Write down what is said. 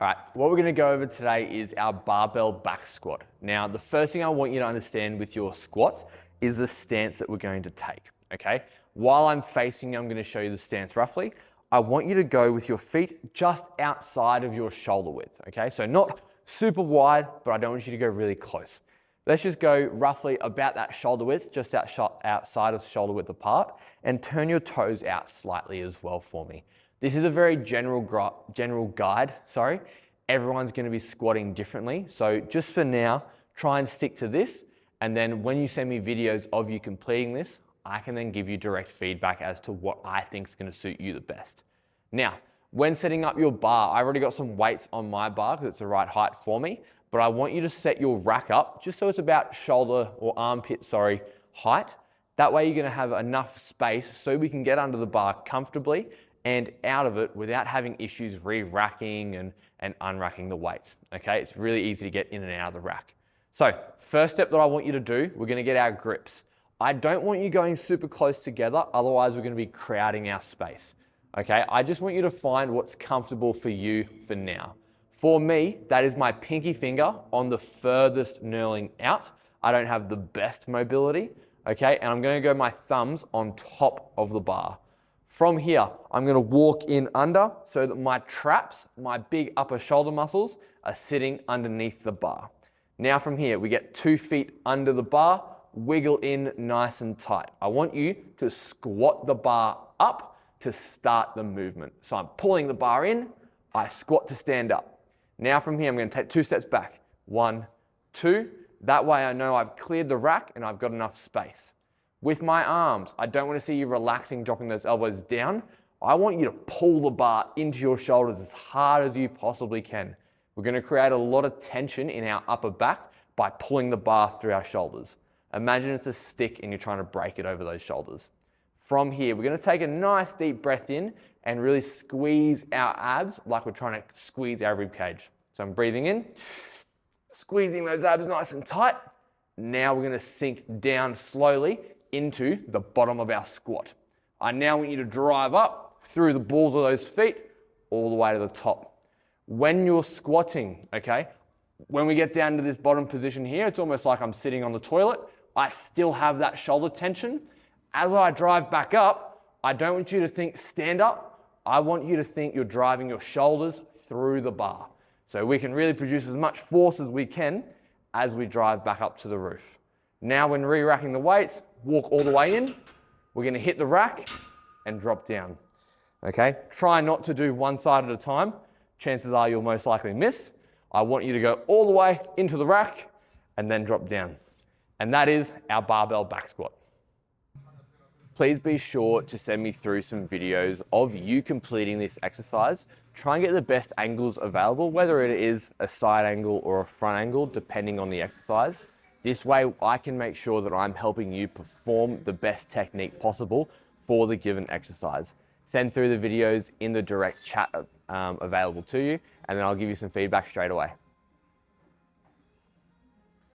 All right, what we're gonna go over today is our barbell back squat. Now, the first thing I want you to understand with your squats is the stance that we're going to take, okay? While I'm facing you, I'm gonna show you the stance roughly. I want you to go with your feet just outside of your shoulder width, okay? So not super wide, but I don't want you to go really close. Let's just go roughly about that shoulder width, just outside of shoulder width apart, and turn your toes out slightly as well for me. This is a very general guide. Everyone's going to be squatting differently. So just for now, try and stick to this. And then when you send me videos of you completing this, I can then give you direct feedback as to what I think is going to suit you the best. Now, when setting up your bar, I've already got some weights on my bar because it's the right height for me, but I want you to set your rack up just so it's about shoulder or armpit, height. That way you're going to have enough space so we can get under the bar comfortably and out of it without having issues re-racking and unracking the weights, okay? It's really easy to get in and out of the rack. So first step that I want you to do, we're gonna get our grips. I don't want you going super close together, otherwise we're gonna be crowding our space, okay? I just want you to find what's comfortable for you for now. For me, that is my pinky finger on the furthest knurling out. I don't have the best mobility, okay? And I'm gonna go my thumbs on top of the bar. From here, I'm gonna walk in under so that my traps, my big upper shoulder muscles, are sitting underneath the bar. Now from here, we get 2 feet under the bar, wiggle in nice and tight. I want you to squat the bar up to start the movement. So I'm pulling the bar in, I squat to stand up. Now from here, I'm gonna take 2 steps back. 1, 2. That way I know I've cleared the rack and I've got enough space. With my arms, I don't want to see you relaxing, dropping those elbows down. I want you to pull the bar into your shoulders as hard as you possibly can. We're going to create a lot of tension in our upper back by pulling the bar through our shoulders. Imagine it's a stick and you're trying to break it over those shoulders. From here, we're going to take a nice deep breath in and really squeeze our abs like we're trying to squeeze our rib cage. So I'm breathing in, squeezing those abs nice and tight. Now we're going to sink down slowly into the bottom of our squat. I now want you to drive up through the balls of those feet all the way to the top. When you're squatting, okay, when we get down to this bottom position here, it's almost like I'm sitting on the toilet. I still have that shoulder tension. As I drive back up, I don't want you to think stand up. I want you to think you're driving your shoulders through the bar. So we can really produce as much force as we can as we drive back up to the roof. Now when re-racking the weights, walk all the way in. We're gonna hit the rack and drop down, okay? Try not to do one side at a time. Chances are you'll most likely miss. I want you to go all the way into the rack and then drop down. And that is our barbell back squat. Please be sure to send me through some videos of you completing this exercise. Try and get the best angles available, whether it is a side angle or a front angle, depending on the exercise. This way I can make sure that I'm helping you perform the best technique possible for the given exercise. Send through the videos in the direct chat available to you, and then I'll give you some feedback straight away.